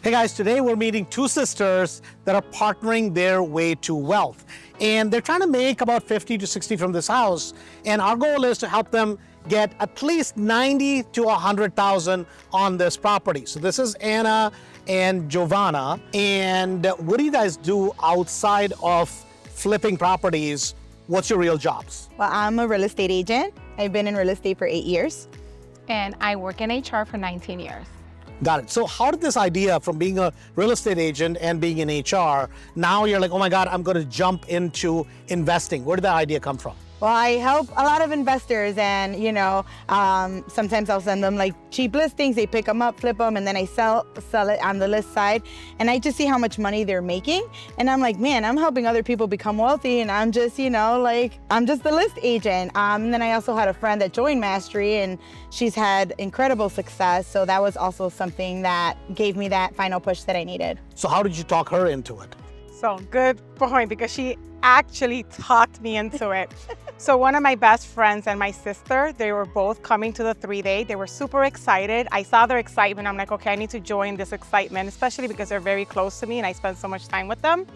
Hey guys, today we're meeting two sisters that are partnering their way to wealth. And they're trying to make about 50 to 60 from this house. And our goal is to help them get at least 90 to 100,000 on this property. So this is Ana and Jovanna. And what do you guys do outside of flipping properties? What's your real jobs? Well, I'm a real estate agent. I've been in real estate for 8 years. And I work in HR for 19 years. Got it. So how did this idea from being a real estate agent and being in HR, now you're like, oh my God, I'm going to jump into investing. Where did that idea come from? Well, I help a lot of investors and, sometimes I'll send them like cheap listings. They pick them up, flip them, and then I sell it on the list side. And I just see how much money they're making. And I'm like, man, I'm helping other people become wealthy. And I'm just, I'm just the list agent. And then I also had a friend that joined Mastery and she's had incredible success. So that was also something that gave me that final push that I needed. So how did you talk her into it? So good point, because she actually talked me into it. So one of my best friends and my sister, they were both coming to the 3-day. They were super excited. I saw their excitement. I'm like, okay, I need to join this excitement, especially because they're very close to me and I spend so much time with them.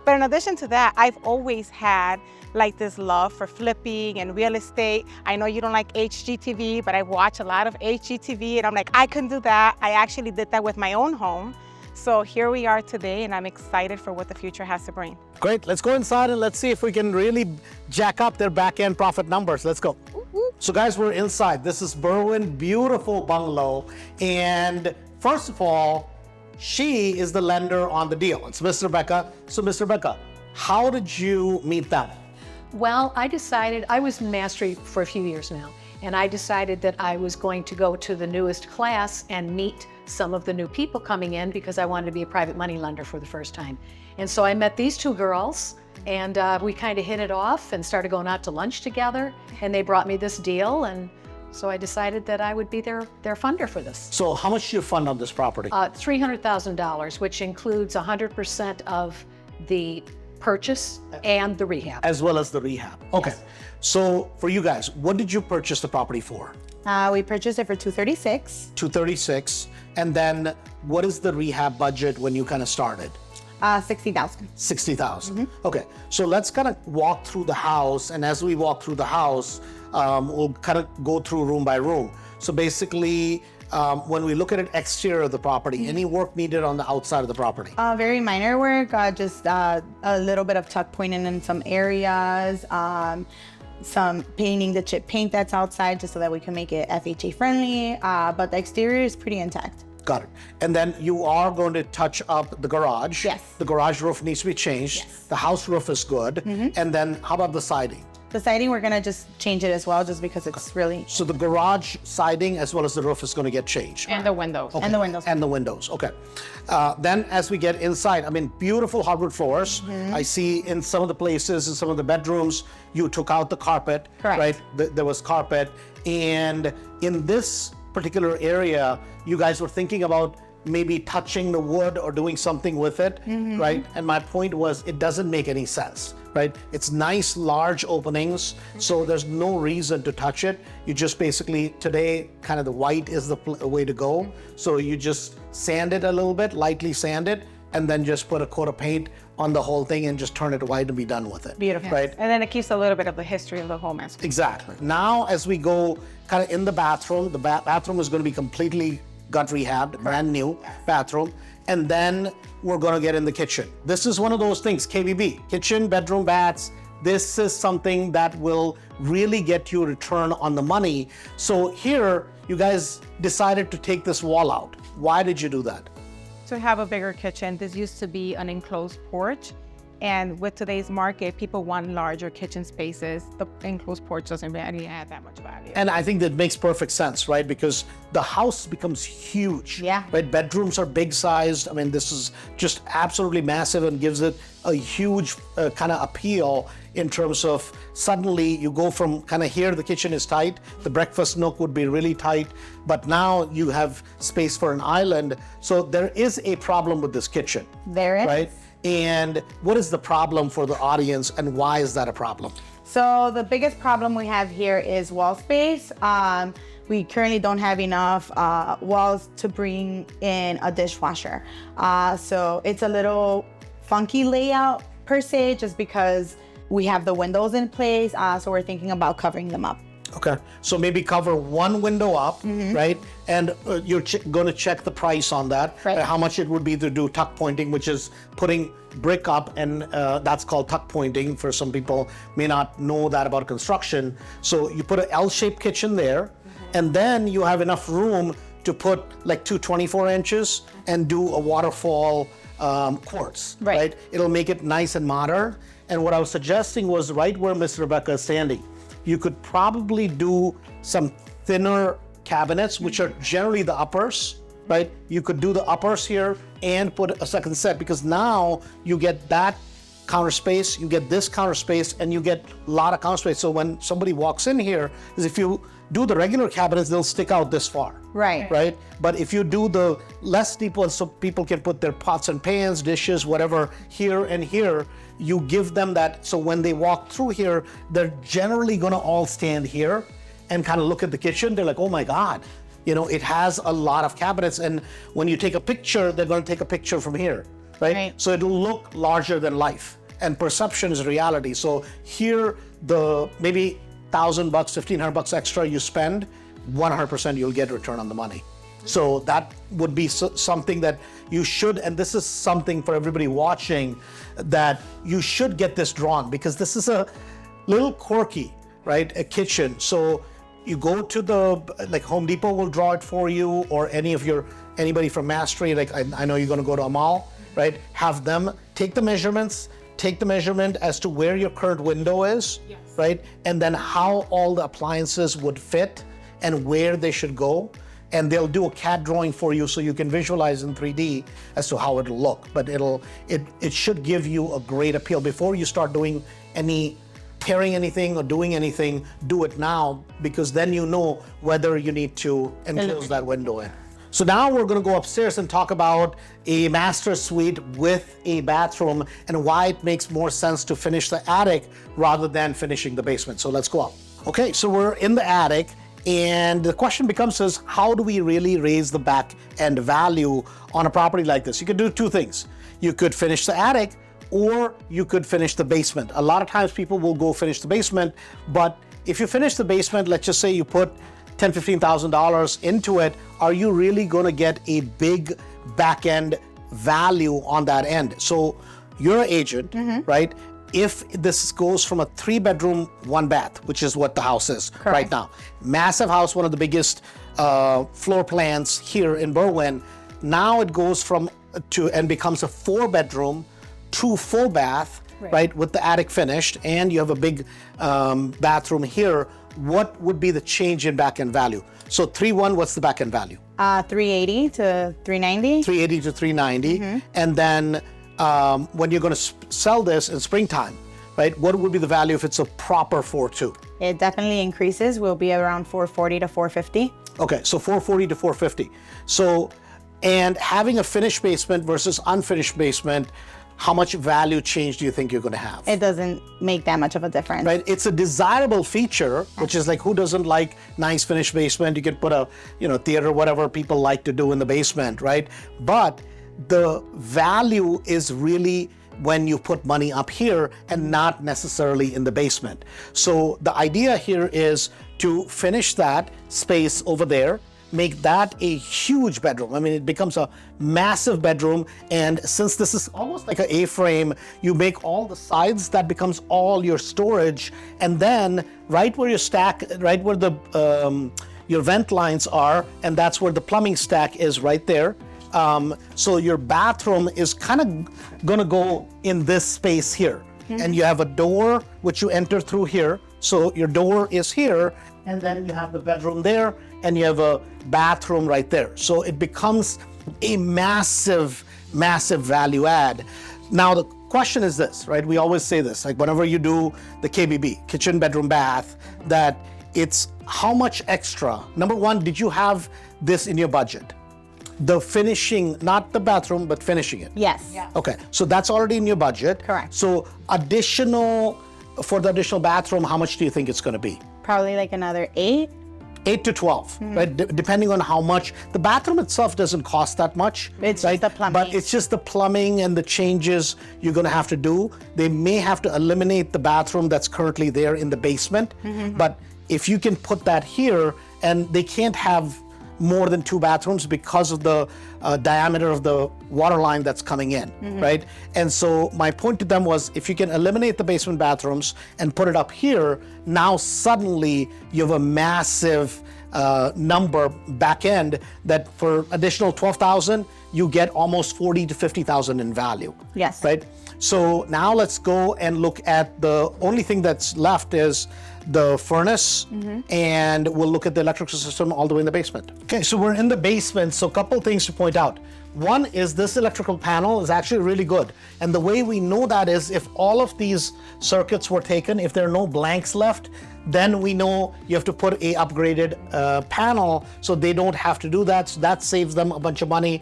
But in addition to that, I've always had like this love for flipping and real estate. I know you don't like HGTV, but I watch a lot of HGTV and I'm like, I can do that. I actually did that with my own home. So here we are today, and I'm excited for what the future has to bring. Great. Let's go inside and let's see if we can really jack up their back-end profit numbers. Let's go. So guys, we're inside. This is Berwyn, beautiful bungalow. And first of all, she is the lender on the deal. It's Miss Rebecca. So Miss Rebecca, how did you meet them? Well, I decided, I was in Mastery for a few years now, and I decided that I was going to go to the newest class and meet some of the new people coming in because I wanted to be a private money lender for the first time. And so I met these two girls and we kind of hit it off and started going out to lunch together, and they brought me this deal, and so I decided that I would be their funder for this. So how much did you fund on this property? $300,000, which includes 100% of the purchase and the rehab. As well as the rehab. Okay. Yes. So for you guys, what did you purchase the property for? We purchased it for $236,000. $236,000. And then what is the rehab budget when you kind of started? $60,000. $60,000. Okay, so let's kind of walk through the house, and as we walk through the house, we'll kind of go through room by room. So basically, when we look at an exterior of the property, any work needed on the outside of the property? Very minor work, just a little bit of tuck pointing in some areas, some painting the chip paint that's outside just so that we can make it FHA friendly, but the exterior is pretty intact. Got it. And then you are going to touch up the garage. Yes. The garage roof needs to be changed. Yes. The house roof is good. And then how about the siding? The siding, we're gonna just change it as well, just because it's really... So the garage siding as well as the roof is going to get changed. And the windows. Okay. And the windows. And the windows, okay. Then as we get inside, I mean, beautiful hardwood floors. I see in some of the places, in some of the bedrooms, you took out the carpet. Correct. Right? There was carpet. And in this particular area, you guys were thinking about maybe touching the wood or doing something with it, right? And my point was, it doesn't make any sense, right? It's nice, large openings, so there's no reason to touch it. You just basically, today, kind of the white is the way to go. So you just sand it a little bit, lightly sand it, and then just put a coat of paint on the whole thing and just turn it white and be done with it. Beautiful. Right? And then it keeps a little bit of the history of the home as well. Exactly. Now, as we go kind of in the bathroom, the bathroom is going to be completely gut rehabbed, brand new bathroom. And then we're going to get in the kitchen. This is one of those things, KBB, kitchen, bedroom, baths. This is something that will really get you a return on the money. So here, you guys decided to take this wall out. Why did you do that? To have a bigger kitchen. This used to be an enclosed porch. And with today's market, people want larger kitchen spaces. The enclosed porch doesn't really add that much value. And I think that makes perfect sense, right? Because the house becomes huge. Yeah. Right? Bedrooms are big sized. I mean, this is just absolutely massive and gives it a huge kind of appeal in terms of suddenly you go from kind of here, the kitchen is tight, the breakfast nook would be really tight, but now you have space for an island. So there is a problem with this kitchen. There is. Right? And what is the problem for the audience, and why is that a problem? So the biggest problem we have here is wall space. we currently don't have enough walls to bring in a dishwasher. So it's a little funky layout per se, just because we have the windows in place. So we're thinking about covering them up. Okay, so maybe cover one window up, right? And you're going to check the price on that, Right. How much it would be to do tuck pointing, which is putting brick up, and that's called tuck pointing. For some people may not know that about construction. So you put an L-shaped kitchen there, and then you have enough room to put like two 24 inches and do a waterfall quartz, right? It'll make it nice and modern. And what I was suggesting was right where Miss Rebecca is standing, you could probably do some thinner cabinets, which are generally the uppers, right? You could do the uppers here and put a second set, because now you get that counter space, you get this counter space, and you get a lot of counter space. So when somebody walks in here, is if you do the regular cabinets, they'll stick out this far. Right? But if you do the less deep ones, so people can put their pots and pans, dishes, whatever, here and here, you give them that. So when they walk through here, they're generally gonna all stand here and kind of look at the kitchen. They're like, oh my God, it has a lot of cabinets. And when you take a picture, they're gonna take a picture from here, right? So it'll look larger than life. And perception is reality. So here, the maybe $1,000, $1,500 extra you spend, 100% you'll get return on the money. So that would be something that you should, and this is something for everybody watching, that you should get this drawn, because this is a little quirky, right? A kitchen. So you go to like Home Depot will draw it for you, or anybody from Mastery, like I know you're gonna go to a mall, right? Have them take the measurements, take the measurement as to where your current window is, right? And then how all the appliances would fit and where they should go. And they'll do a CAD drawing for you so you can visualize in 3D as to how it'll look. But it should give you a great appeal. Before you start doing tearing anything or doing anything, do it now, because then you know whether you need to enclose that window in. So now we're going to go upstairs and talk about a master suite with a bathroom and why it makes more sense to finish the attic rather than finishing the basement. So let's go up. Okay, so we're in the attic, and the question becomes is, how do we really raise the back end value on a property like this? You could do two things. You could finish the attic, or you could finish the basement. A lot of times people will go finish the basement, but if you finish the basement, let's just say you put $10,000, $15,000 into it, are you really going to get a big back end value on that end? So you're an agent, right? If this goes from a 3-bedroom, 1-bath, which is what the house is right now, massive house, one of the biggest floor plans here in Berwyn. Now it goes and becomes a 4-bedroom, 2 full bath, right, with the attic finished, and you have a big bathroom here. What would be the change in back end value? So 3.1, what's the back end value? 380 to 390. 380 to 390, and then when you're going to sell this in springtime, right? What would be the value if it's a proper 4.2? It definitely increases. We'll be around 440 to 450. Okay, so 440 to 450. So, and having a finished basement versus unfinished basement, how much value change do you think you're going to have? It doesn't make that much of a difference. Right, it's a desirable feature, which is like, who doesn't like nice finished basement? You can put a, theater, whatever people like to do in the basement, right? But the value is really when you put money up here and not necessarily in the basement. So the idea here is to finish that space over there, make that a huge bedroom. I mean, it becomes a massive bedroom. And since this is almost like an A-frame, you make all the sides, that becomes all your storage. And then right where your right where the your vent lines are, and that's where the plumbing stack is right there. So your bathroom is kind of gonna go in this space here. And you have a door which you enter through here. So your door is here, and then you have the bedroom there, and you have a bathroom right there. So it becomes a massive, massive value add. Now the question is this, right? We always say this, like whenever you do the KBB, kitchen, bedroom, bath, that it's how much extra. Number one, did you have this in your budget? The finishing, not the bathroom, but finishing it. Yes. Yeah. Okay, so that's already in your budget. Correct. So for the additional bathroom, how much do you think it's gonna be? Probably like another 8. 8 to 12, right? Depending on how much. The bathroom itself doesn't cost that much. It's right? just the plumbing. But it's just the plumbing and the changes you're going to have to do. They may have to eliminate the bathroom that's currently there in the basement. But if you can put that here, and they can't have more than 2 bathrooms because of the diameter of the water line that's coming in, right? And so my point to them was, if you can eliminate the basement bathrooms and put it up here, now suddenly you have a massive number back end that for additional 12,000, you get almost 40 to 50,000 in value. Yes. Right? So now let's go and look at the only thing that's left is the furnace, and we'll look at the electrical system all the way in the basement. Okay, so we're in the basement, so a couple things to point out. One is this electrical panel is actually really good. And the way we know that is if all of these circuits were taken, if there are no blanks left, then we know you have to put a upgraded panel so they don't have to do that. So that saves them a bunch of money.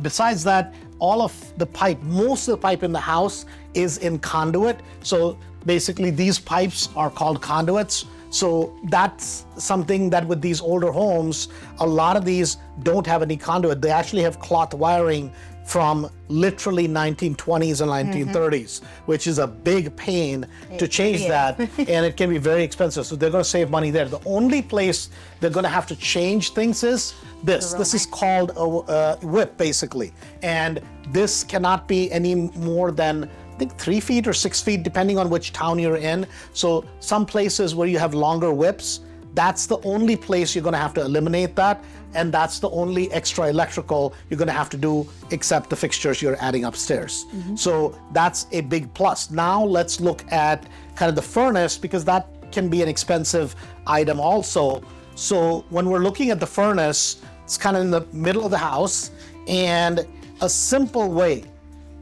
Besides that, all of the pipe, most of the pipe in the house is in conduit. So basically these pipes are called conduits. So that's something that with these older homes, a lot of these don't have any conduit. They actually have cloth wiring from literally 1920s and 1930s, which is a big pain to change that, and it can be very expensive. So they're going to save money there. The only place they're going to have to change things is this. This is called a whip, basically. And this cannot be any more than, I think, 3 feet or 6 feet, depending on which town you're in. So some places where you have longer whips, that's the only place you're going to have to eliminate that. And that's the only extra electrical you're going to have to do, except the fixtures you're adding upstairs. So that's a big plus. Now let's look at kind of the furnace, because that can be an expensive item also. So when we're looking at the furnace, it's kind of in the middle of the house, and a simple way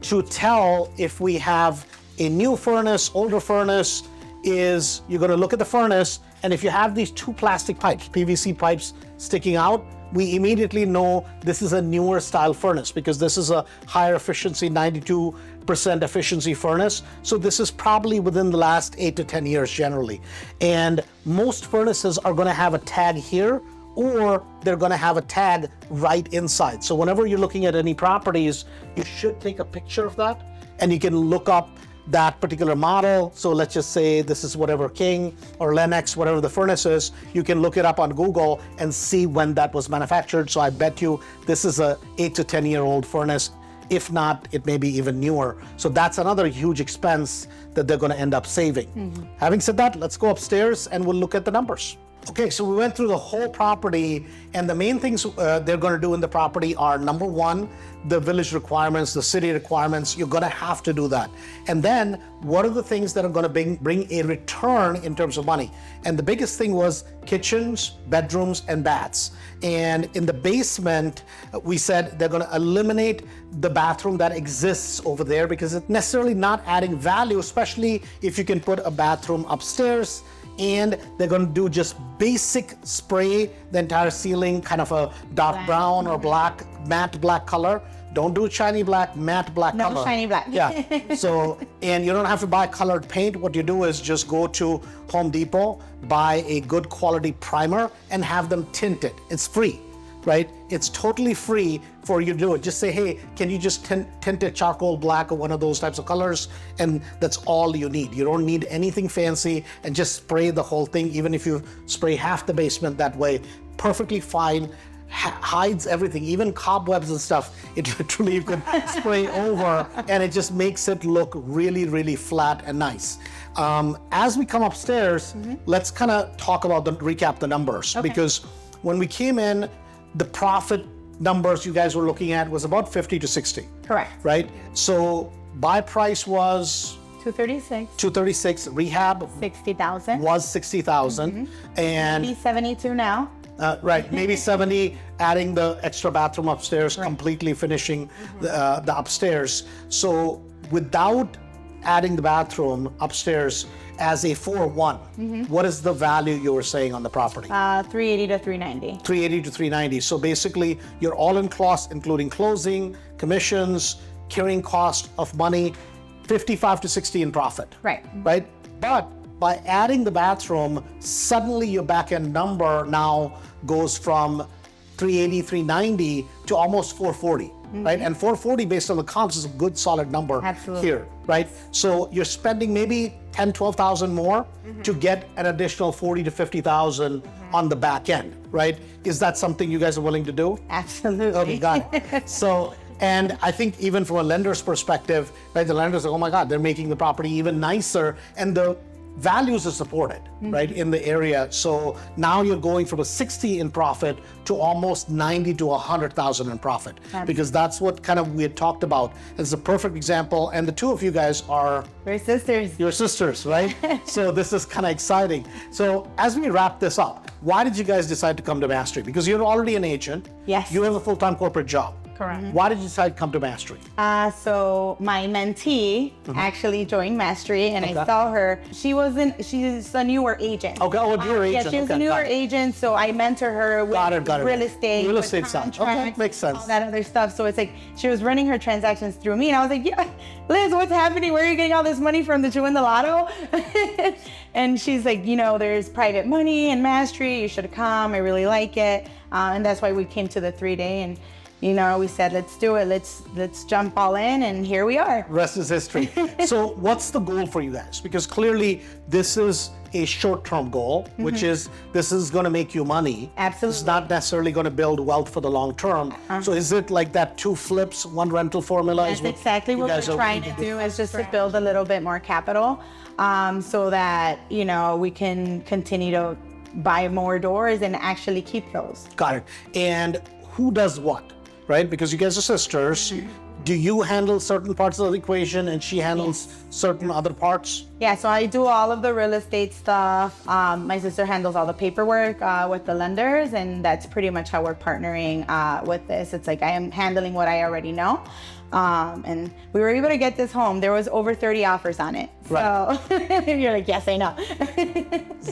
to tell if we have a new furnace, older furnace, is you're going to look at the furnace, and if you have these 2 plastic pipes, PVC pipes sticking out, we immediately know this is a newer style furnace, because this is a higher efficiency, 92% efficiency furnace. So this is probably within the last 8 to 10 years generally. And most furnaces are going to have a tag here, or they're going to have a tag right inside. So whenever you're looking at any properties, you should take a picture of that, and you can look up that particular model. So let's just say this is whatever King or Lennox, whatever the furnace is, you can look it up on Google and see when that was manufactured. So I bet you this is a 8 to 10 year old furnace. If not, it may be even newer. So that's another huge expense that they're going to end up saving. Having said that, let's go upstairs and we'll look at the numbers. Okay, so we went through the whole property, and the main things they're going to do in the property are, number one, the village requirements, the city requirements. You're going to have to do that. And then what are the things that are going to bring a return in terms of money? And the biggest thing was kitchens, bedrooms, and baths. And in the basement, we said they're going to eliminate the bathroom that exists over there, because it's necessarily not adding value, especially if you can put a bathroom upstairs. And they're going to do just basic spray the entire ceiling, kind of a dark brown or black, matte black color. Don't do shiny black, matte black color. No shiny black. Yeah. So, and you don't have to buy colored paint. What you do is just go to Home Depot, buy a good quality primer, and have them tint it. It's free, right? It's totally free for you to do it. Just say, hey, can you just tint it charcoal black or one of those types of colors? And that's all you need. You don't need anything fancy, and just spray the whole thing. Even if you spray half the basement that way, perfectly fine. Hides everything, even cobwebs and stuff. It literally, you can spray over, and it just makes it look really, really flat and nice. As we come upstairs, let's kind of recap the numbers. Okay. Because when we came in, the profit numbers you guys were looking at was about 50 to 60. Correct. Right? So buy price was 236. 236. Rehab 60,000. was 60,000. And maybe 72 now. Right, maybe 70, adding the extra bathroom upstairs, completely finishing the upstairs. So without adding the bathroom upstairs as a 4-1, what is the value you were saying on the property? 380 to 390. 380 to 390. So basically, your all-in cost, including closing, commissions, carrying cost of money, 55 to 60 in profit. Right. Right? But by adding the bathroom, suddenly your back end number now goes from 380, 390 to almost 440, right? And 440 based on the comps is a good solid number here, right? So you're spending maybe 10, 12,000 more to get an additional 40 to 50,000 on the back end, right? Is that something you guys are willing to do? Absolutely. Okay, got it. So, and I think even from a lender's perspective, right, the lender's like, oh my God, they're making the property even nicer, and the values are supported, right, in the area. So now you're going from a 60 in profit to almost 90 to 100,000 in profit, because that's what kind of we had talked about. It's a perfect example, and the two of you guys are We're sisters. your sisters, right? So this is kind of exciting. So as we wrap this up, why did you guys decide to come to Mastery? Because you're already an agent. Yes. You have a full-time corporate job. Correct. Why did you decide to come to Mastery? So my mentee actually joined Mastery, and I saw her. She's a newer agent. Okay, oh, a newer agent. Yeah, she was Okay, a newer got it. agent, so I mentor her with Got it. real estate. Real with estate side. Okay, contracts, makes sense. all that other stuff. So it's like she was running her transactions through me, and I was like, yeah, Liz, what's happening? Where are you getting all this money from? Did you win the lotto? And she's like, there's private money in Mastery. You should come. I really like it. And that's why we came to the 3-day, and we said, let's do it. Let's jump all in, and here we are. Rest is history. So what's the goal for you guys? Because clearly this is a short-term goal, which is this is going to make you money. Absolutely. It's not necessarily going to build wealth for the long term. So is it like that 2 flips, 1 rental formula? That's exactly what we're trying to do, is just to build a little bit more capital, so that, we can continue to buy more doors and actually keep those. Got it. And who does what, right? Because you guys are sisters. Do you handle certain parts of the equation and she handles certain other parts? Yeah, so I do all of the real estate stuff. My sister handles all the paperwork with the lenders, and that's pretty much how we're partnering with this. It's like I am handling what I already know. And we were able to get this home. There was over 30 offers on it. Right. So you're like, yes, I know.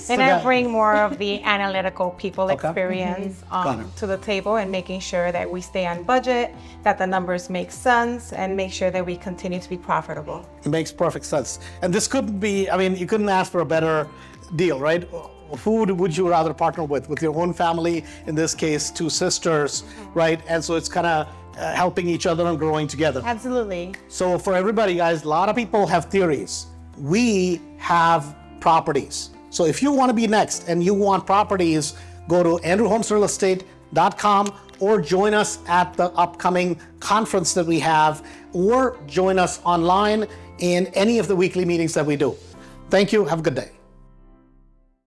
And I bring more of the analytical people experience Got it. to the table, and making sure that we stay on budget, that the numbers make sense, and make sure that we continue to be profitable. It makes perfect sense. And this couldn't be, you couldn't ask for a better deal, right? Who would you rather partner with? With your own family, in this case, 2 sisters, right? And so it's kind of helping each other and growing together. Absolutely. So for everybody, guys, a lot of people have theories. We have properties. So if you want to be next and you want properties, go to andrewhomesrealestate.com or join us at the upcoming conference that we have, or join us online in any of the weekly meetings that we do. Thank you. Have a good day.